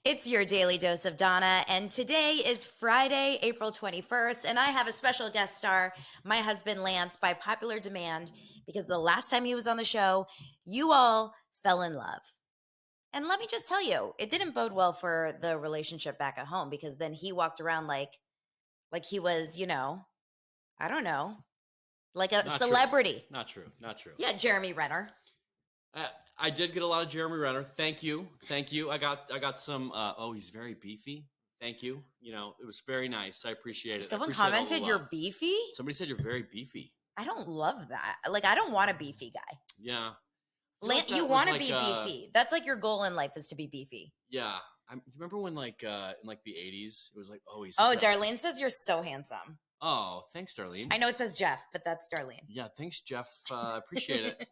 It's your daily dose of Donna, and today is Friday, April 21st, and I have a special guest star, my husband Lance, by popular demand, because the last time he was on the show, you all fell in love. And let me just tell you, it didn't bode well for the relationship back at home, because then he walked around like he was, I don't know, like a Not celebrity. True. Not true. Not true. Yeah, Jeremy Renner. I did get a lot of Jeremy Renner. Thank you. I got some. He's very beefy. Thank you. It was very nice. I appreciate it. Someone commented you're beefy. Somebody said you're very beefy. I don't love that. Like, I don't want a beefy guy. Yeah. You want to be beefy. That's like your goal in life, is to be beefy. Yeah. You remember when in the 80s, it was like, Darlene says you're so handsome. Oh, thanks, Darlene. I know it says Jeff, but that's Darlene. Yeah, thanks, Jeff. Appreciate it.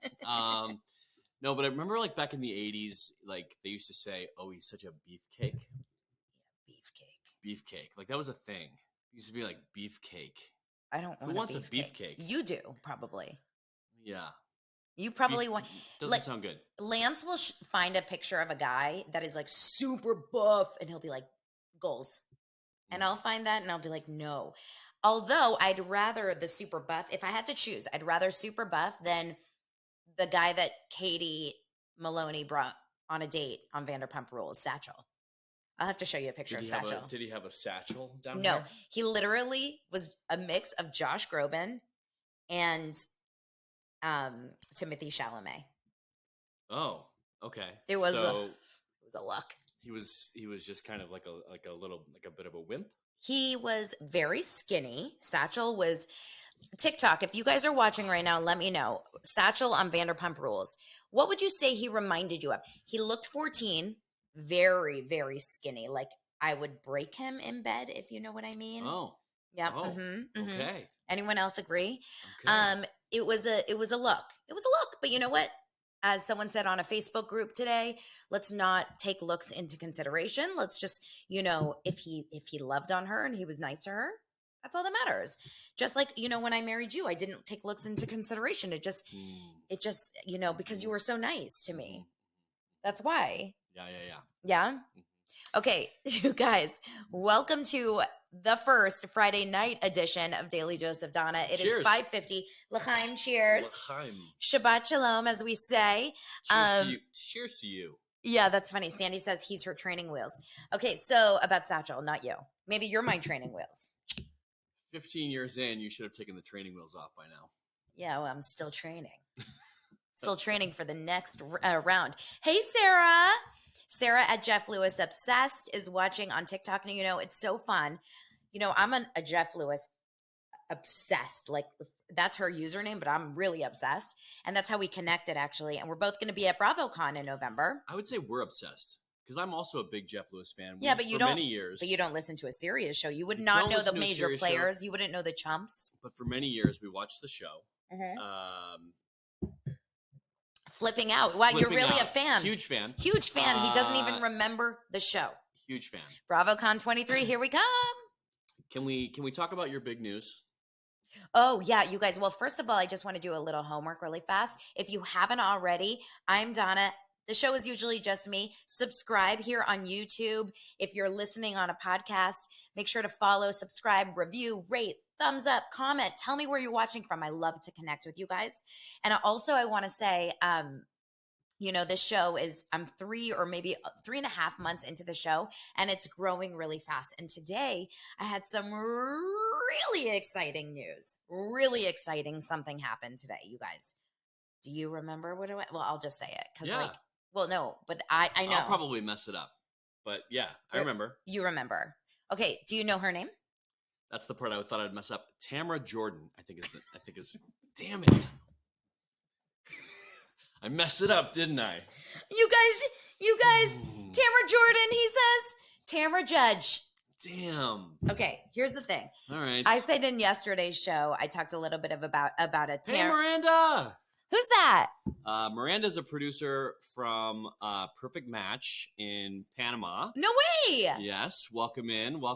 No, but I remember back in the 80s, they used to say, "Oh, he's such a beefcake." Yeah, beefcake. That was a thing. It used to be like beefcake. I don't want. Who wants a beefcake? You do, probably. Yeah. You probably want. Doesn't sound good. Lance will5nd a picture of a guy that is super buff, and he'll be like, "Goals," and I'll find that, and I'll be like, "No." Although I'd rather the super buff. If I had to choose, I'd rather super buff than the guy that Katie Maloney brought on a date on Vanderpump Rules, Satchel. I'll have to show you a picture of Satchel. Did he have a satchel down here? No, he literally was a mix of Josh Groban and Timothée Chalamet. Oh, okay. It was a look. He was just kind of like a bit of a wimp. He was very skinny. Satchel was TikTok. If you guys are watching right now, let me know. Satchel on Vanderpump Rules. What would you say he reminded you of? He looked 14, very, very skinny. Like, I would break him in bed, if you know what I mean. Oh. Yeah. Oh, okay. Anyone else agree? Okay. It was a look. It was a look. But you know what? As someone said on a Facebook group today, let's not take looks into consideration. Let's just, if he loved on her and he was nice to her, that's all that matters. Just like, when I married you, I didn't take looks into consideration. It just, because you were so nice to me. That's why. Yeah? Okay, you guys, welcome to the first Friday night edition of Daily Dose of Donna. It cheers. Is 5:50. L'chaim, cheers. L'chaim. Shabbat shalom, as we say. Cheers to you. Yeah, that's funny. Sandy says he's her training wheels. Okay, so about Satchel, not you. Maybe you're my training wheels. 15 years in, you should have taken the training wheels off by now. Yeah, well, I'm still training. Still training for the next round. Hey, Sarah. Sarah at Jeff Lewis Obsessed is watching on TikTok. And, it's so fun. I'm a Jeff Lewis obsessed. That's her username, but I'm really obsessed. And that's how we connected, actually. And we're both going to be at BravoCon in November. I would say we're obsessed. Because I'm also a big Jeff Lewis fan. Yeah, but many years. But you don't listen to a Sirius show. You would not know the major players. You wouldn't know the chumps. But for many years, we watched the show. Flipping out. Wow, you're really a fan. Huge fan. Huge fan. He doesn't even remember the show. Huge fan. BravoCon 23, here we come. Can we talk about your big news? Oh, yeah, you guys. Well, first of all, I just want to do a little homework really fast. If you haven't already, I'm Donna. The show is usually just me. Subscribe here on YouTube. If you're listening on a podcast, make sure to follow, subscribe, review, rate, thumbs up, comment. Tell me where you're watching from. I love to connect with you guys. And also, I want to say, this show I'm 3 or maybe 3.5 months into the show, and it's growing really fast. And today, I had some really exciting news. Really exciting something happened today, you guys. Do you remember what it was? Well, I'll just say it. Yeah. Well, no, but I know. I'll probably mess it up. But yeah, I remember. You remember. Okay, do you know her name? That's the part I thought I'd mess up. Tamara Jordan, I think is damn it. I messed it up, didn't I? You guys, Tamara Jordan, he says. Tamara Judge. Damn. Okay, here's the thing. All right. I said in yesterday's show, I talked a little bit about a Hey, Miranda. Who's that? Miranda's a producer from Perfect Match in Panama. No way. Yes. Welcome in. Hello,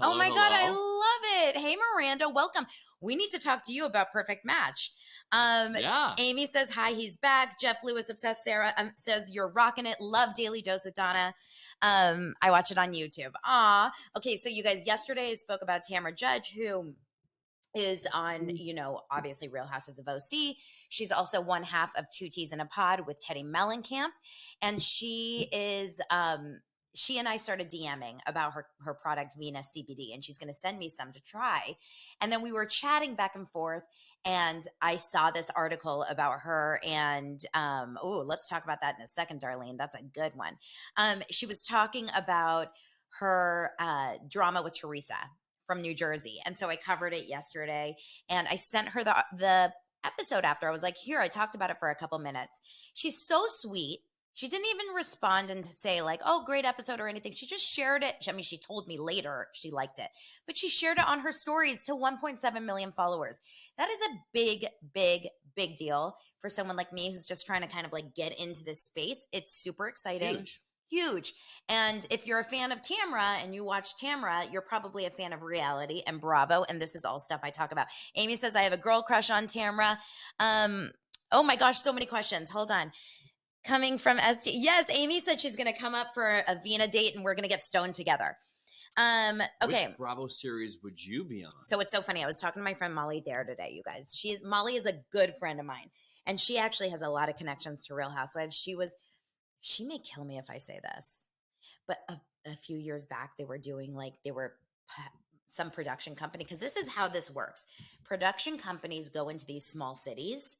oh my God, I love it. Hey, Miranda, welcome. We need to talk to you about Perfect Match. Yeah. Amy says, hi, he's back. Jeff Lewis, obsessed Sarah, says, you're rocking it. Love Daily Dose with Donna. I watch it on YouTube. Aw. Okay, so you guys, yesterday I spoke about Tamra Judge, who is on, obviously Real Houses of OC. She's also one half of Two Teas in a Pod with Teddy Mellencamp. And she and I started DMing about her product, Venus CBD, and she's going to send me some to try. And then we were chatting back and forth, and I saw this article about her. And let's talk about that in a second, Darlene. That's a good one. She was talking about her drama with Teresa from New Jersey. And so I covered it yesterday, and I sent her the episode after. I was like, here, I talked about it for a couple minutes. She's so sweet. She didn't even respond and say like, oh, great episode or anything. She just shared it. I mean, she told me later she liked it, but she shared it on her stories to 1.7 million followers. That is a big, big, big deal for someone like me who's just trying to kind of like get into this space. It's super exciting. Huge. And if you're a fan of Tamra and you watch Tamra, you're probably a fan of reality and Bravo. And this is all stuff I talk about. Amy says, I have a girl crush on Tamra. Oh my gosh, so many questions. Hold on. Coming from ST. Yes, Amy said she's going to come up for a Vina date and we're going to get stoned together. Okay. Which Bravo series would you be on? So it's so funny. I was talking to my friend Molly Dare today, you guys. Molly is a good friend of mine. And she actually has a lot of connections to Real Housewives. She may kill me if I say this, but a few years back, they were some production company, because this is how this works. Production companies go into these small cities,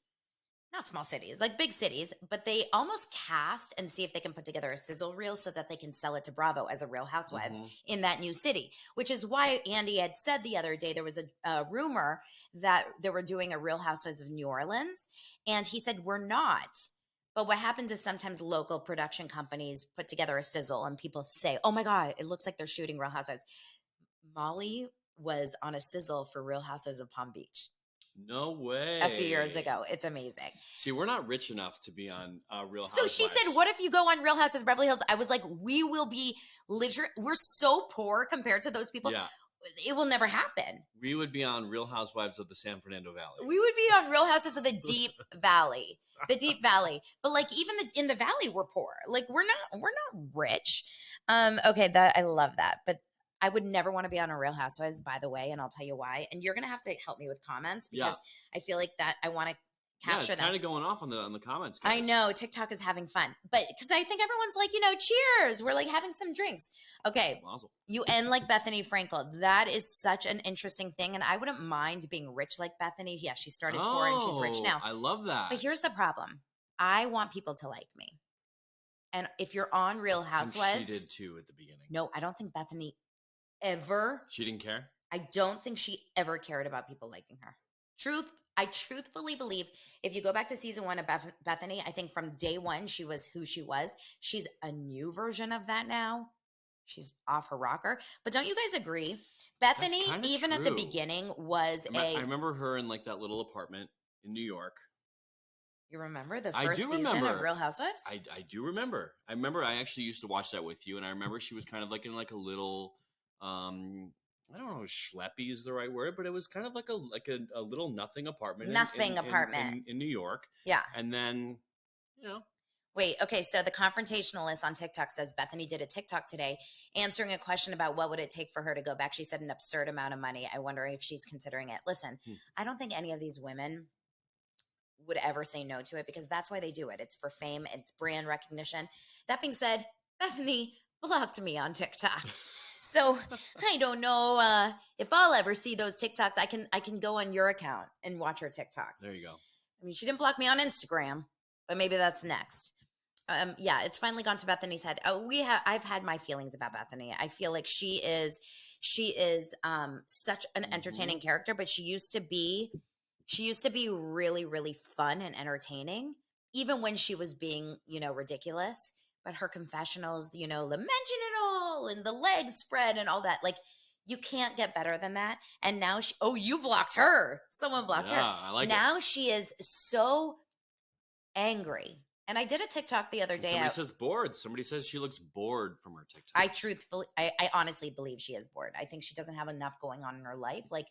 not small cities, like big cities, but they almost cast and see if they can put together a sizzle reel so that they can sell it to Bravo as a Real Housewives in that new city, which is why Andy had said the other day there was a rumor that they were doing a Real Housewives of New Orleans. And he said, we're not. But what happens is sometimes local production companies put together a sizzle and people say, oh my God, it looks like they're shooting Real Housewives. Molly was on a sizzle for Real Housewives of Palm Beach. No way. A few years ago. It's amazing. See, we're not rich enough to be on Real Housewives. So she said, what if you go on Real Housewives Beverly Hills? I was like, we will be we're so poor compared to those people. Yeah. It will never happen. We would be on Real Housewives of the San Fernando Valley. We would be on Real Houses of the Deep Valley. The Deep Valley. But like even in the valley we're poor. Like we're not rich. Okay, that I love that. But I would never want to be on a Real Housewives, by the way, and I'll tell you why. And you're gonna have to help me with comments because I feel like that I want to capture it's kind of going off on the comments, guys. I know TikTok is having fun, but because I think everyone's like, cheers. We're like having some drinks. Okay. Awesome. You end like Bethany Frankel. That is such an interesting thing. And I wouldn't mind being rich like Bethany. Yeah, she started poor and she's rich now. I love that. But here's the problem. I want people to like me. And if you're on Real Housewives. She did too at the beginning. No, I don't think Bethany ever. She didn't care? I don't think she ever cared about people liking her. I truthfully believe if you go back to season 1 of Bethany, I think from day one, she was who she was. She's a new version of that now. She's off her rocker. But don't you guys agree? Bethany, even at the beginning, was I remember her in like that little apartment in New York. You remember the first season of Real Housewives? I do remember. I remember I actually used to watch that with you, and I remember she was kind of like in like a little I don't know if schleppy is the right word, but it was kind of like a little nothing apartment. In New York. Yeah. And then, Wait, okay, so the confrontationalist on TikTok says Bethany did a TikTok today answering a question about what would it take for her to go back. She said an absurd amount of money. I wonder if she's considering it. Listen, I don't think any of these women would ever say no to it because that's why they do it. It's for fame. It's brand recognition. That being said, Bethany blocked me on TikTok. So I don't know if I'll ever see those TikToks. I can go on your account and watch her TikToks. There you go. I mean, she didn't block me on Instagram, but maybe that's next. Yeah, it's finally gone to Bethany's head. I've had my feelings about Bethany. I feel like she is such an entertaining character, but she used to be really, really fun and entertaining, even when she was being, ridiculous. But her confessionals, the mention it all and the legs spread and all that, like you can't get better than that. And now you blocked her. Someone blocked her. I like now it. She is so angry And I did a TikTok the other And day. somebody says bored. Somebody says she looks bored from her TikTok. I honestly believe she is bored. I think she doesn't have enough going on in her life. Like,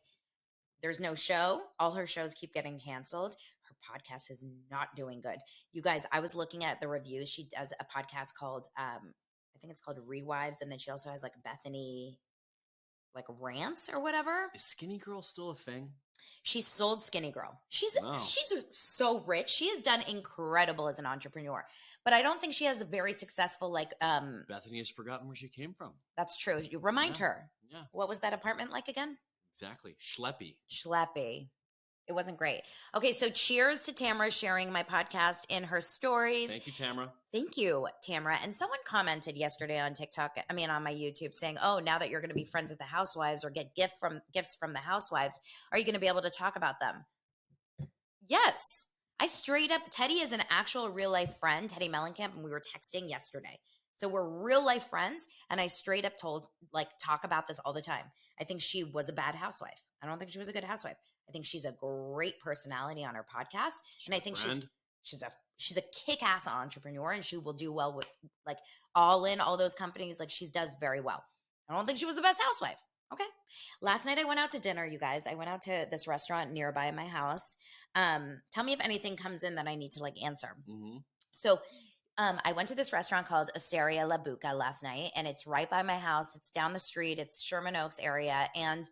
there's no show. All her shows keep getting canceled. Her podcast is not doing good. You guys, I was looking at the reviews. She does a podcast called, I think it's called Real Wives. And then she also has like Bethany, like rants or whatever. Is Skinny Girl still a thing? She sold Skinny Girl. She's so rich. She has done incredible as an entrepreneur. But I don't think she has a very successful Bethany has forgotten where she came from. That's true. You remind her. Yeah. What was that apartment like again? Exactly. Schleppy. It wasn't great. Okay, so cheers to Tamara sharing my podcast in her stories. Thank you, Tamara. Thank you, Tamara. And someone commented yesterday on TikTok, on my YouTube, saying, "Oh, now that you're going to be friends with the Housewives or get gifts from the Housewives, are you going to be able to talk about them?" Yes. I straight up, Teddy is an actual real life friend, Teddy Mellencamp, and we were texting yesterday. So we're real life friends, and I straight up talk about this all the time. I think she was a bad housewife. I don't think she was a good housewife. I think she's a great personality on her podcast, and I think she's a kick-ass entrepreneur, and she will do well with all those companies. Like, she does very well. I don't think she was the best housewife. Okay. Last night I went out to dinner, you guys. I went out to this restaurant nearby my house. Tell me if anything comes in that I need to answer. Mm-hmm. So I went to this restaurant called Osteria La Buca last night, and it's right by my house. It's down the street. It's Sherman Oaks area, and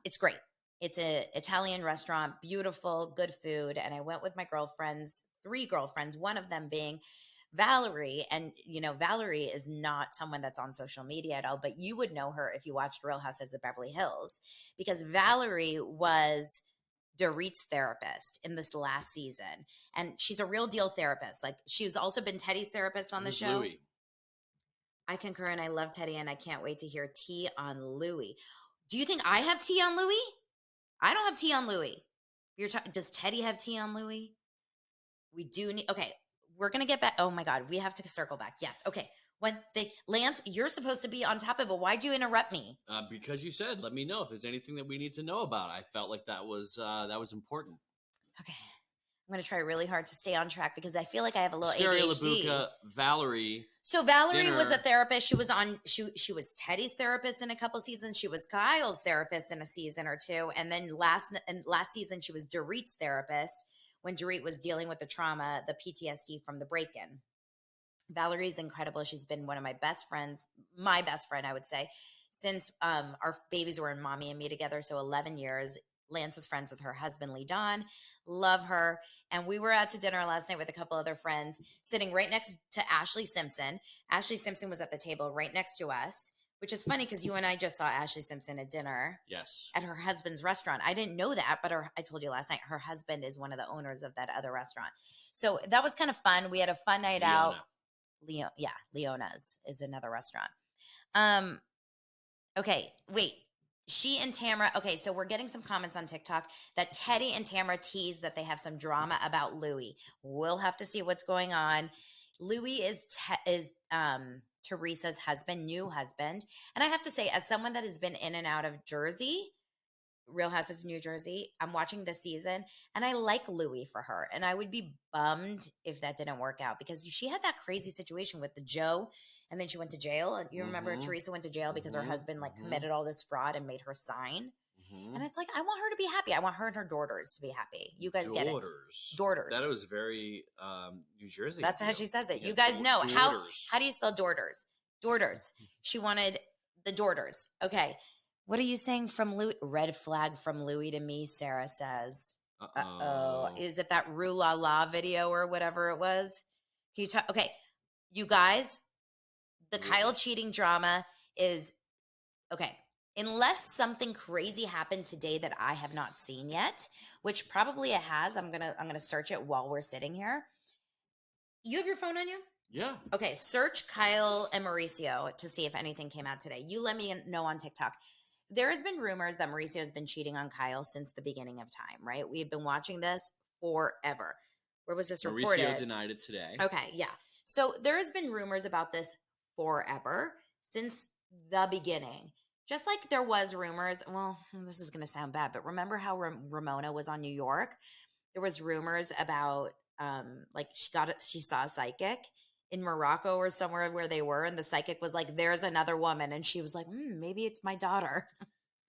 it's great. It's an Italian restaurant, beautiful, good food. And I went with my girlfriends, 3 girlfriends, one of them being Valerie. And, Valerie is not someone that's on social media at all, but you would know her if you watched Real Housewives of Beverly Hills, because Valerie was Dorit's therapist in this last season. And she's a real deal therapist. Like, she's also been Teddy's therapist on the show. Louis? I concur, and I love Teddy, and I can't wait to hear tea on Louis. Do you think I have tea on Louis? I don't have tea on Louis. Does Teddy have tea on Louis? We do need, okay, we're going to get back. Oh my God, we have to circle back. Yes. Okay. Lance, you're supposed to be on top of it. Why'd you interrupt me? Because you said, let me know if there's anything that we need to know about. I felt like that was important. Okay. I'm going to try really hard to stay on track because I feel like I have a little Stereo ADHD. Labuca, Valerie. So Valerie was a therapist. She was Teddy's therapist in a couple seasons. She was Kyle's therapist in a season or two. And then last season, she was Dorit's therapist when Dorit was dealing with the trauma, the PTSD from the break-in. Valerie's incredible. She's been one of my best friends, my best friend, I would say, since our babies were in Mommy and Me together. So 11 years. Lance is friends with her husband, Lee Don. Love her. And we were out to dinner last night with a couple other friends, sitting right next to Ashley Simpson. Ashley Simpson was at the table right next to us, which is funny because you and I just saw Ashley Simpson at dinner. Yes. At her husband's restaurant. I didn't know that, but I told you last night, her husband is one of the owners of that other restaurant. So that was kind of fun. We had a fun night out. Leona's is another restaurant. Okay, wait. She and Tamara, okay, so we're getting some comments on TikTok that Teddy and Tamara tease that they have some drama about Louis. We'll have to see what's going on. Louis is Teresa's new husband. And I have to say, as someone that has been in and out of Jersey, Real Houses of New Jersey, I'm watching this season, and I like Louis for her. And I would be bummed if that didn't work out because she had that crazy situation with the Joe, and then she went to jail. And you remember Teresa went to jail because her husband committed all this fraud and made her sign. And it's like, I want her to be happy. I want her and her daughters to be happy. You guys get it. Daughters. That was very New Jersey. That's how she says it. You guys know. How do you spell daughters? Daughters. She wanted the daughters. Okay. What are you saying from Louis? Red flag from Louis to me, Sarah says. Uh-oh. Is it that Rue La La video or whatever it was? Can you talk? Okay. You guys, the Kyle cheating drama is, okay. Unless something crazy happened today that I have not seen yet, which probably it has. I'm gonna search it while we're sitting here. You have your phone on you? Yeah. Okay. Search Kyle and Mauricio to see if anything came out today. You let me know on TikTok. There has been rumors that Mauricio has been cheating on Kyle since the beginning of time, right? We've been watching this forever. Where was this reported? Mauricio denied it today. Okay, yeah. So there has been rumors about this forever, since the beginning. Just like there was rumors, well, this is going to sound bad, but remember how Ramona was on New York? There was rumors about like she saw a psychic in Morocco or somewhere where they were, and the psychic was like, "There's another woman," and she was like, "Maybe it's my daughter."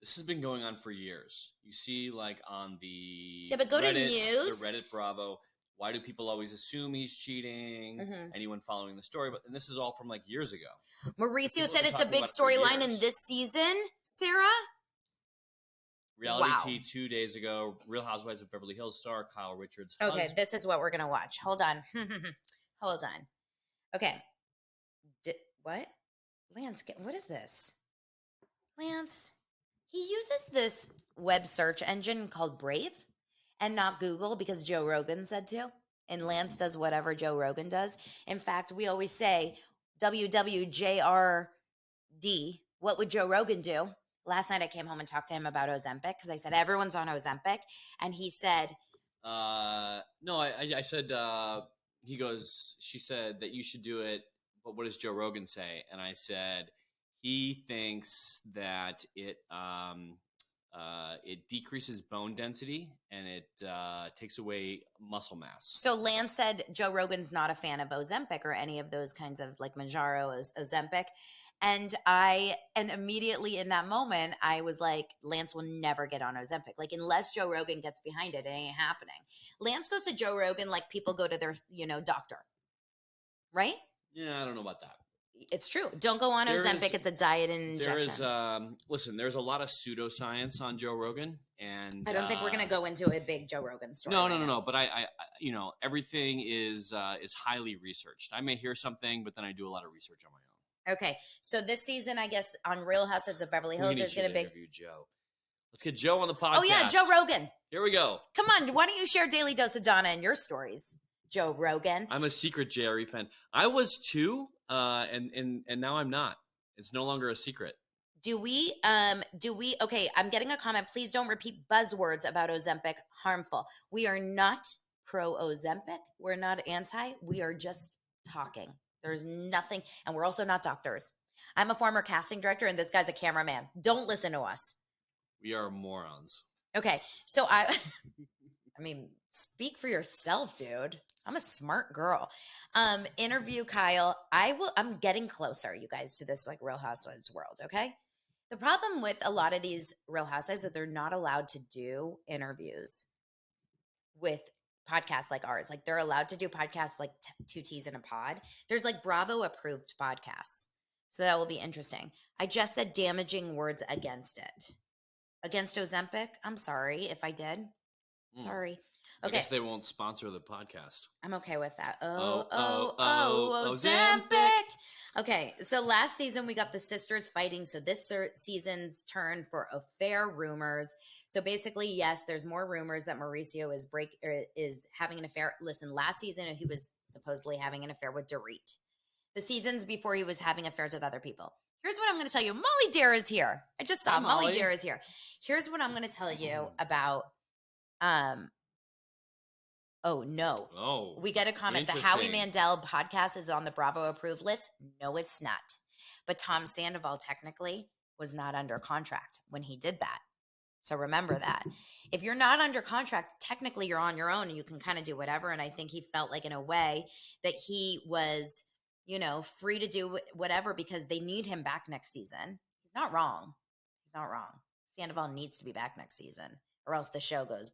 This has been going on for years. You see, like on the Yeah, but go to Reddit, news. the Reddit Bravo. Why do people always assume he's cheating? Mhm. Anyone following the story, but and this is all from like years ago. Mauricio People have said been it's a talking big about it for storyline in years. this season, Sarah. Reality Wow. T 2 days ago. Real Housewives of Beverly Hills star Kyle Richards' Okay, husband. this is what we're gonna watch. Hold on. Hold on. Okay. What? Lance, what is this? Lance, he uses this web search engine called Brave and not Google because Joe Rogan said to. And Lance does whatever Joe Rogan does. In fact, we always say WWJRD. What would Joe Rogan do? Last night I came home and talked to him about Ozempic because I said everyone's on Ozempic. And he said, No, I said, she said that you should do it, but what does Joe Rogan say? And I said, he thinks that it decreases bone density and it takes away muscle mass. So Lance said Joe Rogan's not a fan of Ozempic or any of those kinds of like Manjaro, Ozempic. And immediately in that moment, I was like, Lance will never get on Ozempic. Like, unless Joe Rogan gets behind it, it ain't happening. Lance goes to Joe Rogan like people go to their, doctor, right? Yeah, I don't know about that. It's true. Don't go on Ozempic. It's a diet injection. Listen, there's a lot of pseudoscience on Joe Rogan, and I don't think we're going to go into a big Joe Rogan story. No. But I everything is highly researched. I may hear something, but then I do a lot of research on my own. Okay, so this season, I guess on Real Housewives of Beverly Hills, there's going to be interview Joe. Let's get Joe on the podcast. Oh yeah, Joe Rogan. Here we go. Come on, why don't you share Daily Dose of Donna and your stories, Joe Rogan? I'm a secret JRE fan. I was too, and now I'm not. It's no longer a secret. Do we, okay, I'm getting a comment. Please don't repeat buzzwords about Ozempic, harmful. We are not pro Ozempic. We're not anti. We are just talking. There's nothing, and we're also not doctors. I'm a former casting director, and this guy's a cameraman. Don't listen to us. We are morons. Okay, so I mean, speak for yourself, dude. I'm a smart girl. Interview Kyle. I'm getting closer, you guys, to this like Real Housewives world, okay? The problem with a lot of these Real Housewives is that they're not allowed to do interviews with podcasts like ours. Like they're allowed to do podcasts like two T's in a pod. There's like Bravo approved podcasts. So that will be interesting. I just said damaging words against it. Against Ozempic. I'm sorry if I did. Sorry. Okay. I guess they won't sponsor the podcast. I'm okay with that. Ozempic. Okay, so last season we got the sisters fighting. So this season's turn for affair rumors. So basically, yes, there's more rumors that Mauricio is having an affair. Listen, last season he was supposedly having an affair with Dorit. The seasons before he was having affairs with other people. Here's what I'm going to tell you. Molly Dare is here. I just saw Molly Dare is here. Here's what I'm going to tell you about. Oh no! Oh, we get a comment. The Howie Mandel podcast is on the Bravo approved list. No, it's not. But Tom Sandoval technically was not under contract when he did that. So remember that. If you're not under contract, technically you're on your own and you can kind of do whatever. And I think he felt like in a way that he was, free to do whatever because they need him back next season. He's not wrong. Sandoval needs to be back next season or else the show goes.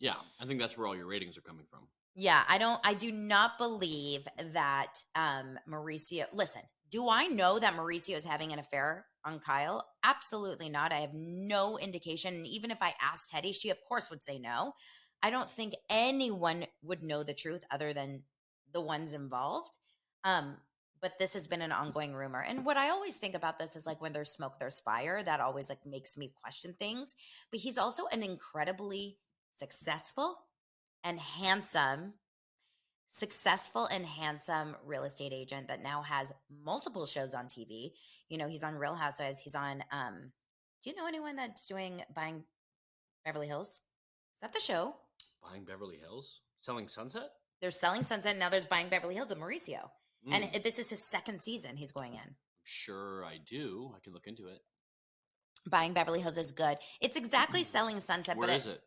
Yeah, I think that's where all your ratings are coming from. Yeah, I do not believe that Mauricio, listen, do I know that Mauricio is having an affair on Kyle? Absolutely not. I have no indication. And even if I asked Teddy, she of course would say no. I don't think anyone would know the truth other than the ones involved. But this has been an ongoing rumor. And what I always think about this is like when there's smoke, there's fire. That always like makes me question things. But he's also an incredibly successful and handsome real estate agent that now has multiple shows on TV. He's on Real Housewives. He's on, do you know anyone that's Buying Beverly Hills? Is that the show? Buying Beverly Hills? Selling Sunset? They're selling Sunset. Now there's Buying Beverly Hills with Mauricio. And this is his second season he's going in. I'm sure I do. I can look into it. Buying Beverly Hills is good. It's exactly Selling Sunset. Where is it?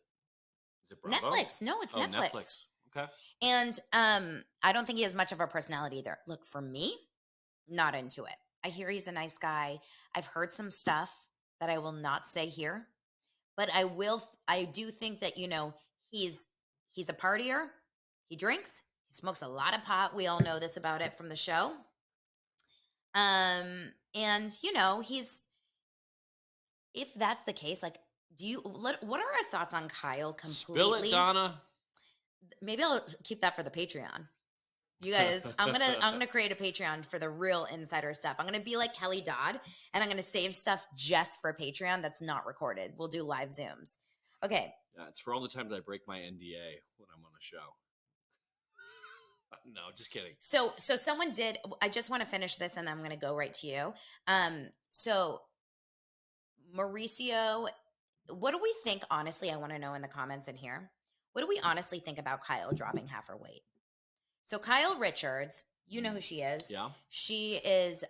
Is it Bravo? Netflix. No, it's Netflix. Okay. And I don't think he has much of a personality either. Look, for me, not into it. I hear he's a nice guy. I've heard some stuff that I will not say here, but I do think that, he's he's a partier. He drinks, he smokes a lot of pot. We all know this about it from the show. And he's if that's the case, like, what are our thoughts on Kyle Spill it, completely? Donna. Maybe I'll keep that for the Patreon. You guys, I'm gonna create a Patreon for the real insider stuff. I'm gonna be like Kelly Dodd, and I'm gonna save stuff just for Patreon that's not recorded. We'll do live Zooms. Okay. Yeah, it's for all the times I break my NDA when I'm on a show. No, just kidding. So someone did. I just want to finish this, and then I'm gonna go right to you. So Mauricio, what do we think? Honestly, I want to know in the comments in here. What do we honestly think about Kyle dropping half her weight? So Kyle Richards, you know who she is. Yeah. She is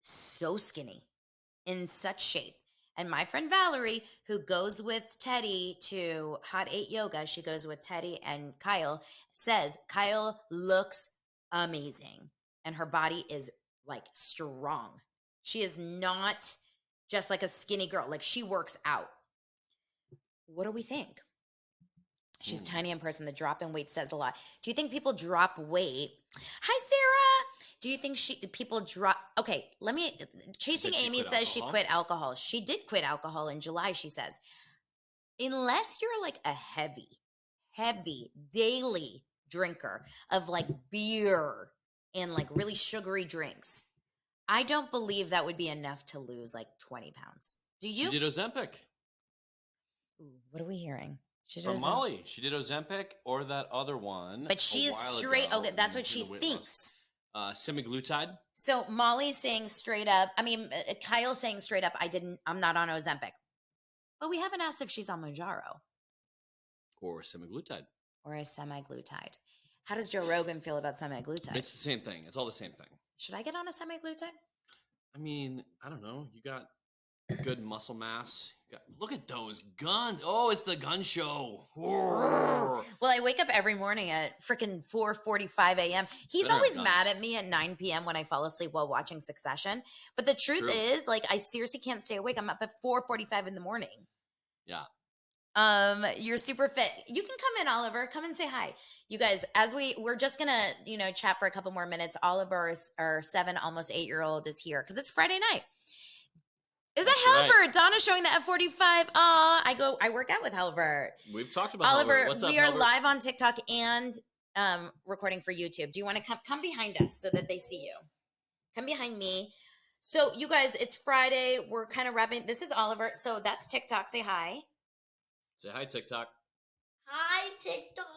so skinny, in such shape. And my friend Valerie, who goes with Teddy to Hot 8 Yoga, she goes with Teddy and Kyle, says Kyle looks amazing. And her body is like strong. She is not just like a skinny girl. Like, she works out. What do we think? She's tiny in person. The drop in weight says a lot. Do you think people drop weight? Hi, Sarah. Do you think people drop? Okay, Chasing Amy says she quit alcohol. She did quit alcohol in July, she says. Unless you're like a heavy daily drinker of like beer and like really sugary drinks, I don't believe that would be enough to lose like 20 pounds. Do you? She did Ozempic. Ooh, what are we hearing? From Molly. She did Ozempic or that other one. But she's straight. Okay, that's what she thinks. Semaglutide. So Molly's saying straight up. I mean, Kyle's saying straight up, I'm not on Ozempic. But we haven't asked if she's on Mounjaro. Or semaglutide. Or a semaglutide. How does Joe Rogan feel about semaglutide? It's the same thing. It's all the same thing. Should I get on a semaglutide? I mean, I don't know. You got good muscle mass. Look at those guns. Oh, it's the gun show. Well, I wake up every morning at freaking 4:45 a.m. He's always mad at me at 9 p.m. when I fall asleep while watching Succession. But the truth is, like, I seriously can't stay awake. I'm up at 4:45 in the morning. Yeah. You're super fit. You can come in, Oliver. Come and say hi. You guys, as we're just gonna, chat for a couple more minutes. Oliver, our 7, almost 8-year-old, is here because it's Friday night. Is that Halbert? Right. Donna showing the F45. I work out with Halbert. We've talked about Oliver. What's up, we are live on TikTok and recording for YouTube. Do you want to come behind us so that they see you? Come behind me. So you guys, it's Friday. We're kind of wrapping. This is Oliver. So that's TikTok. Say hi. Say hi, TikTok. Hi, TikTok.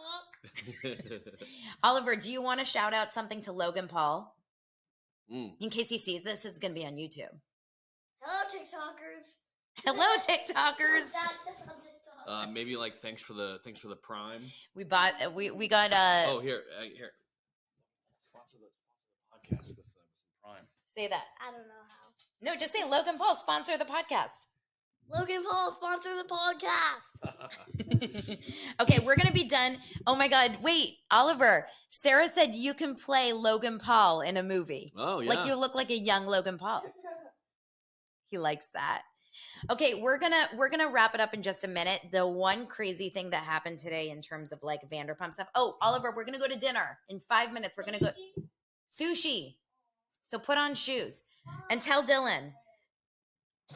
Oliver, do you want to shout out something to Logan Paul? In case he sees this is going to be on YouTube. Hello, TikTokers. Hello, TikTokers. Maybe like thanks for the Prime. We got Oh, here. Sponsor the podcast with some Prime. Say that. I don't know how. No, just say Logan Paul sponsor the podcast. Logan Paul sponsor the podcast. Okay, we're gonna be done. Oh my God! Wait, Oliver. Sarah said you can play Logan Paul in a movie. Oh yeah. Like you look like a young Logan Paul. He likes that. Okay, we're gonna wrap it up in just a minute. The one crazy thing that happened today in terms of like Vanderpump stuff. Oh, Oliver, we're gonna go to dinner in 5 minutes. We're gonna go sushi. So put on shoes and tell Dylan.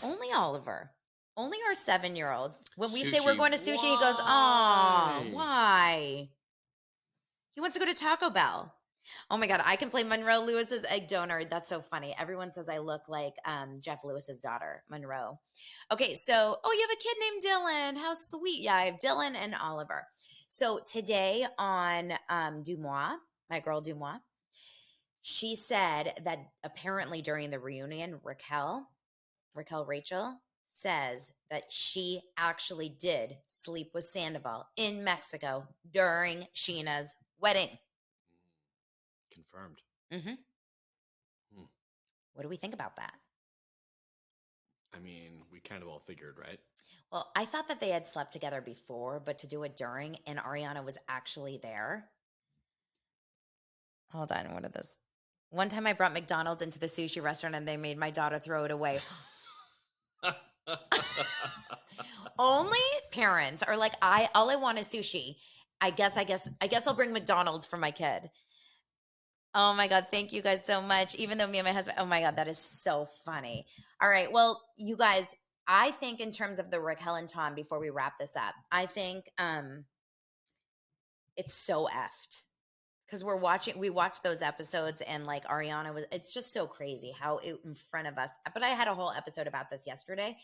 Only Oliver. Only our 7-year-old. When we say we're going to sushi, he goes, "Aw, why?" He wants to go to Taco Bell. Oh my God, I can play Monroe Lewis's egg donor. That's so funny. Everyone says I look like Jeff Lewis's daughter, Monroe. Okay, so, you have a kid named Dylan. How sweet. Yeah, I have Dylan and Oliver. So today on Dumois, my girl Dumois, she said that apparently during the reunion, Rachel says that she actually did sleep with Sandoval in Mexico during Sheena's wedding. Confirmed. What do we think about that? I mean, we kind of all figured, right? Well, I thought that they had slept together before, but to do it during, and Ariana was actually there. Hold on, what is this? One time I brought McDonald's into the sushi restaurant and they made my daughter throw it away. Only parents are like, all I want is sushi. I guess I'll bring McDonald's for my kid. Oh my God, thank you guys so much. Even though me and my husband, oh my God, that is so funny. All right. Well, you guys, I think in terms of the Raquel and Tom, before we wrap this up, I think it's so effed. Because we watched those episodes and like Ariana it's just so crazy how it in front of us. But I had a whole episode about this yesterday.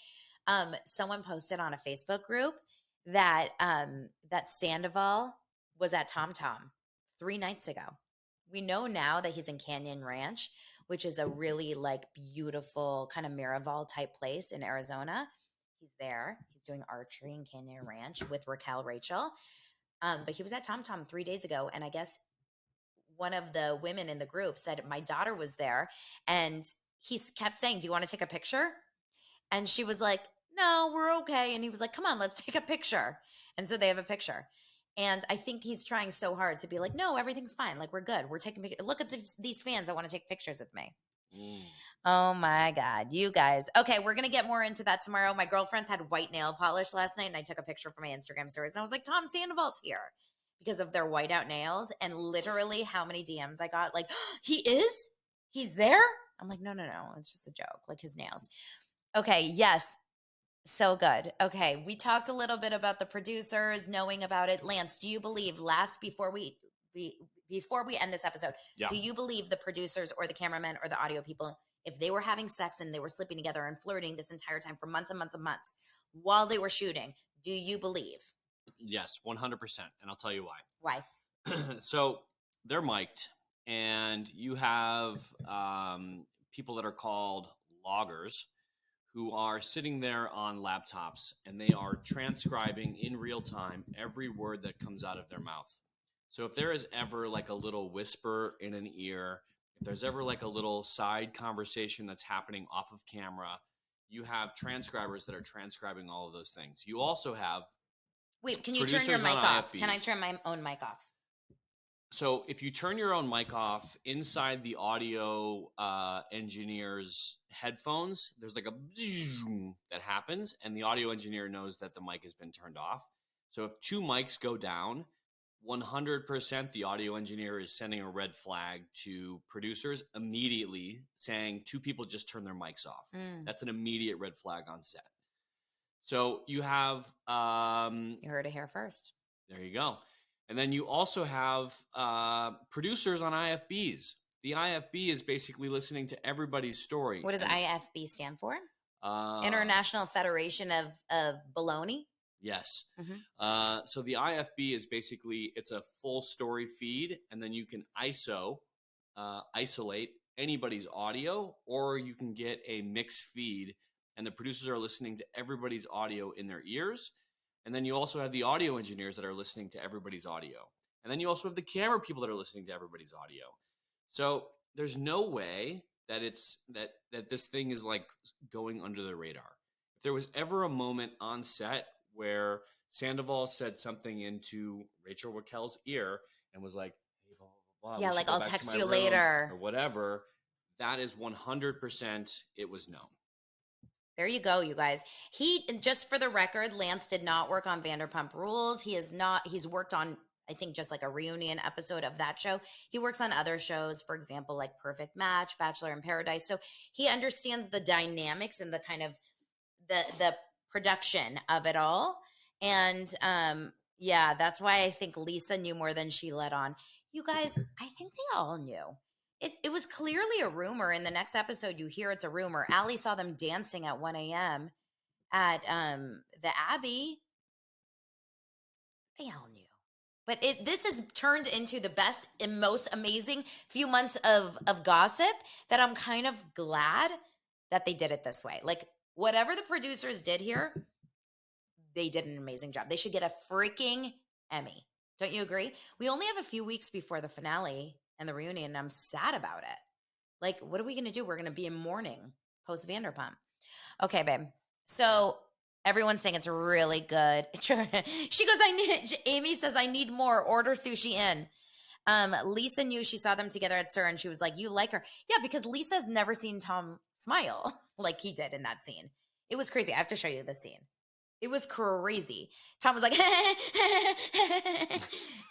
Someone posted on a Facebook group that that Sandoval was at Tom Tom 3 nights ago. We know now that he's in Canyon Ranch, which is a really like beautiful kind of Miraval type place in Arizona. He's there. He's doing archery in Canyon Ranch with Raquel Rachel. But he was at Tom Tom 3 days ago, and I guess one of the women in the group said my daughter was there, and he kept saying, "Do you want to take a picture?" And she was like, "No, we're okay." And he was like, "Come on, let's take a picture." And so they have a picture. And I think he's trying so hard to be like, "No, everything's fine. Like, we're good. We're taking pictures. Look at these fans that want to take pictures with me." Oh my God, you guys. Okay, we're going to get more into that tomorrow. My girlfriends had white nail polish last night, and I took a picture for my Instagram stories. And I was like, Tom Sandoval's here because of their whiteout nails. And literally, how many DMs I got? Like, he is? He's there? I'm like, no, it's just a joke. Like his nails. Okay, yes. So good. Okay, we talked a little bit about the producers knowing about it. Lance, do you believe before we end this episode, Yeah. do you believe the producers or the cameramen or the audio people, if they were having sex and they were sleeping together and flirting this entire time for months and months and months while they were shooting, do you believe? Yes, 100%. And I'll tell you why. Why? So they're mic'd, and you have people that are called loggers who are sitting there on laptops, and they are transcribing in real time every word that comes out of their mouth. So if there is ever like a little whisper in an ear, if there's ever like a little side conversation that's happening off of camera, you have transcribers that are transcribing all of those things. You also have Wait, can you turn your producers mic on off? Can I IFBs. turn my own mic off? So if you turn your own mic off inside the audio engineer's headphones, there's like a that happens, and the audio engineer knows that the mic has been turned off. So if two mics go down, 100% the audio engineer is sending a red flag to producers immediately saying two people just turned their mics off. That's an immediate red flag on set. So you have You heard it here first. there you go. And then you also have producers on IFBs. The IFB is basically listening to everybody's story. What does And, IFB stand for? International Federation of Baloney? Yes. Mhm. So the IFB is basically, it's a full story feed, and then you can isolate anybody's audio, or you can get a mixed feed, and the producers are listening to everybody's audio in their ears. And then you also have the audio engineers that are listening to everybody's audio. And then you also have the camera people that are listening to everybody's audio. So there's no way that that this thing is like going under the radar. If there was ever a moment on set where Sandoval said something into Rachel Raquel's ear and was like, hey, blah, blah, blah, Yeah, we should like go I'll back to text my you room," later. or whatever, that is 100% it was known. There you go, you guys. Just for the record, Lance did not work on Vanderpump Rules. He's worked on, I think, just like a reunion episode of that show. He works on other shows, for example, like Perfect Match, Bachelor in Paradise. So he understands the dynamics and the kind of the production of it all. And yeah, that's why I think Lisa knew more than she let on. You guys, I think they all knew. It was clearly a rumor. In the next episode, you hear it's a rumor. Allie saw them dancing at 1 a.m. at the Abbey. They all knew. But this has turned into the best and most amazing few months of gossip that I'm kind of glad that they did it this way. Like, whatever the producers did here, they did an amazing job. They should get a freaking Emmy. Don't you agree? We only have a few weeks before the finale and the reunion, and I'm sad about it. Like, what are we going to do? We're going to be in mourning post Vanderpump. Okay, babe. So everyone's saying it's really good. She goes, Amy says, I need more. Order sushi in. Lisa knew she saw them together at SUR and she was like, you like her. Yeah, because Lisa's never seen Tom smile like he did in that scene. It was crazy. I have to show you the scene. It was crazy. Tom was like,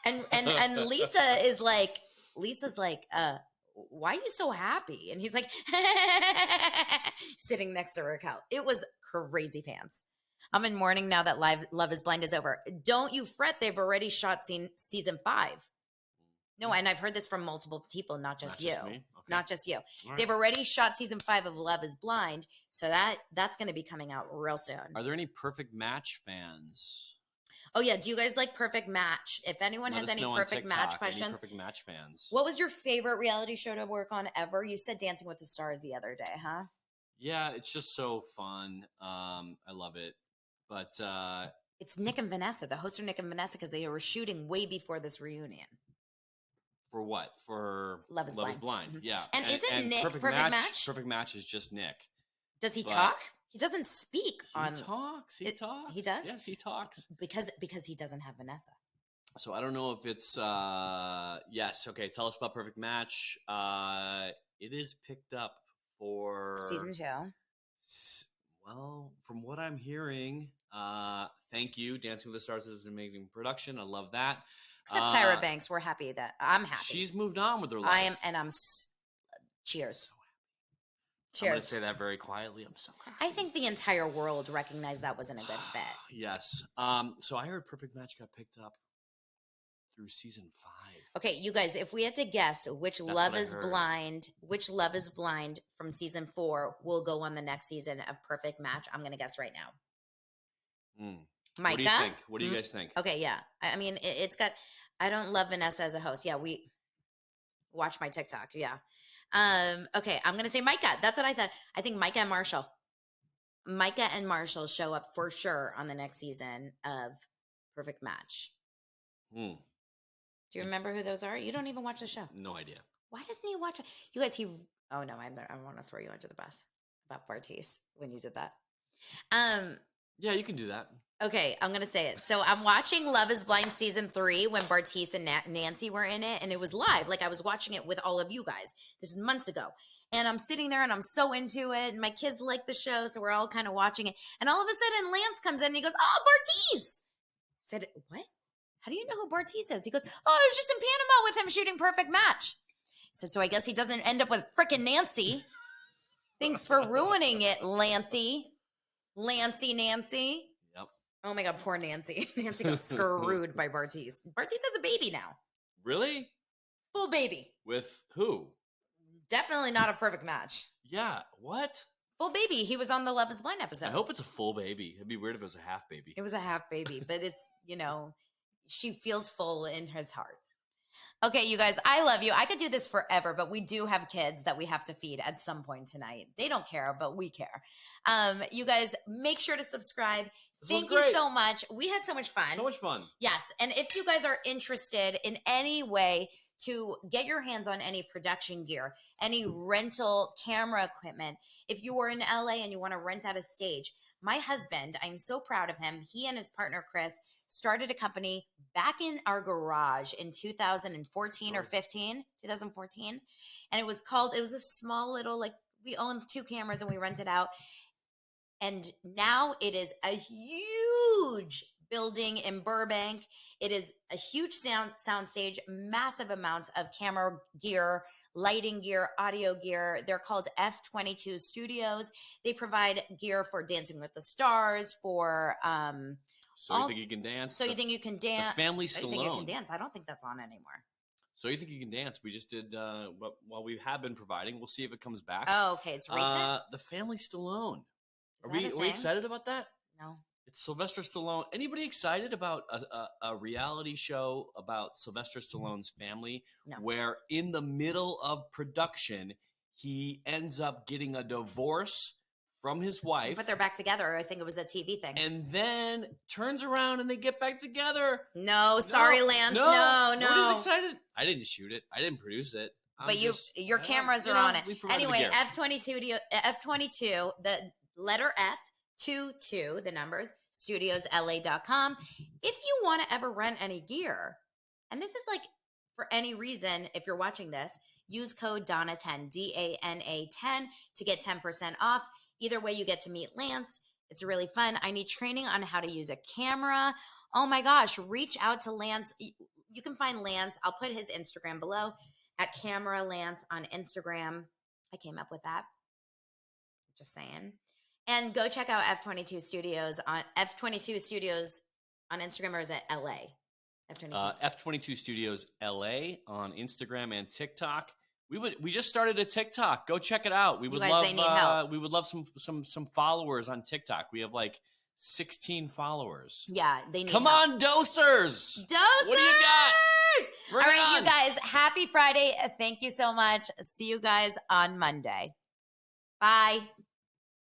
and Lisa's like, why are you so happy? And he's like, sitting next to Raquel. It was crazy, fans. I'm in mourning now that Love is Blind is over. Don't you fret. They've already shot season 5. No, and I've heard this from multiple people, not just you. Me? Okay. Not just you. Right. They've already shot season 5 of Love is Blind, so that's going to be coming out real soon. Are there any Perfect Match fans? Oh yeah, do you guys like Perfect Match? If anyone has any Perfect Match questions, any Perfect Match fans. What was your favorite reality show to work on ever? You said Dancing with the Stars the other day, huh? Yeah, it's just so fun. I love it. But it's Nick and Vanessa. The hosts are Nick and Vanessa because they were shooting way before this reunion. For what? For Love is Blind. Mm-hmm. Yeah. And isn't Nick Perfect Match? Perfect Match is just Nick. Does he talk? He doesn't speak on. He talks. He talks. He does? Yes, he talks. Because he doesn't have Vanessa. So I don't know if it's yes. Okay, tell us about Perfect Match. It is picked up for season 2. Well, from what I'm hearing, thank you. Dancing with the Stars is an amazing production. I love that. Except Tyra Banks, we're happy that I'm happy. She's moved on with her life. I am, and I'm. Cheers. I'm going to say that very quietly. I'm so happy. I think the entire world recognized that wasn't a good fit. Yes. So I heard Perfect Match got picked up through season 5. Okay, you guys, if we had to guess which Love is Blind from season 4 will go on the next season of Perfect Match, I'm going to guess right now. Micah? What do you think? What do you guys think? Okay, yeah. I mean, it's got. I don't love Vanessa as a host. Yeah, we watch my TikTok. Yeah. Okay, I'm gonna say Micah. That's what I thought. I think Micah and Marshall. Micah and Marshall show up for sure on the next season of Perfect Match. Do you remember who those are? You don't even watch the show. No idea. Why doesn't he watch it? You guys, oh no, I want to throw you under the bus about Bartiz when you did that. Yeah, you can do that. Okay, I'm going to say it. So I'm watching Love is Blind season 3 when Bartiz and Nancy were in it, and it was live. Like I was watching it with all of you guys. This is months ago. And I'm sitting there and I'm so into it, and my kids like the show, so we're all kind of watching it. And all of a sudden Lance comes in and he goes, oh, Bartiz! I said, what? How do you know who Bartiz is? He goes, oh, I was just in Panama with him shooting Perfect Match. I said, so I guess he doesn't end up with frickin' Nancy. Thanks for ruining it, Nancy. Nancy. Yep. Oh my God, poor Nancy. Nancy got screwed by Bartiz. Bartiz has a baby now. Really? Full baby. With who? Definitely not a Perfect Match. Yeah. What? Full baby. He was on the Love is Blind episode. I hope it's a full baby. It'd be weird if it was a half baby. It was a half baby, but it's, she feels full in his heart. Okay, you guys, I love you. I could do this forever, but we do have kids that we have to feed at some point tonight. They don't care, but we care. You guys, make sure to subscribe. Thank you so much. We had so much fun. So much fun. Yes, and if you guys are interested in any way to get your hands on any production gear, any rental camera equipment, if you are in LA and you want to rent out a stage, my husband, I'm so proud of him. He and his partner, Chris, started a company back in our garage in 2014 or 2014. And it was a small little, we owned 2 cameras and we rented out. And now it is a huge building in Burbank. It is a huge sound stage, massive amounts of camera gear, lighting gear, audio gear. They're called F22 Studios. They provide gear for Dancing with the Stars, for So You Think You Can Dance? So You Think You Can Dance? The Family Stallone. So You Think You Can Dance? I don't think that's on anymore. So You Think You Can Dance? We just did, well, we have been providing. We'll see if it comes back. Oh, okay. It's recent? The Family Stallone. Are that a we excited about that? No. It's Sylvester Stallone. Anybody excited about a reality show about Sylvester Stallone's family? No. Where in the middle of production, he ends up getting a divorce from his wife. But they're back together. I think it was a TV thing. And then turns around and they get back together. No, sorry, Lance. No. Nobody's excited. I didn't shoot it. I didn't produce it. But your cameras are on it. Anyway, F22, letter F, 22, the numbers, studiosla.com. If you want to ever rent any gear, and this is like for any reason, if you're watching this, use code DANA10, DANA 10 to get 10% off. Either way, you get to meet Lance. It's really fun. I need training on how to use a camera. Oh my gosh, reach out to Lance. You can find Lance. I'll put his Instagram below at Camera Lance on Instagram. I came up with that. Just saying. And go check out F22 Studios on Instagram, or is it LA? F22 Studios LA on Instagram and TikTok. We just started a TikTok. Go check it out. We would love some followers on TikTok. We have like 16 followers. Yeah, they need Come help. on, dosers. Dosers! What do you got? Bring All right, it on. you guys, happy Friday. Thank you so much. See you guys on Monday. Bye.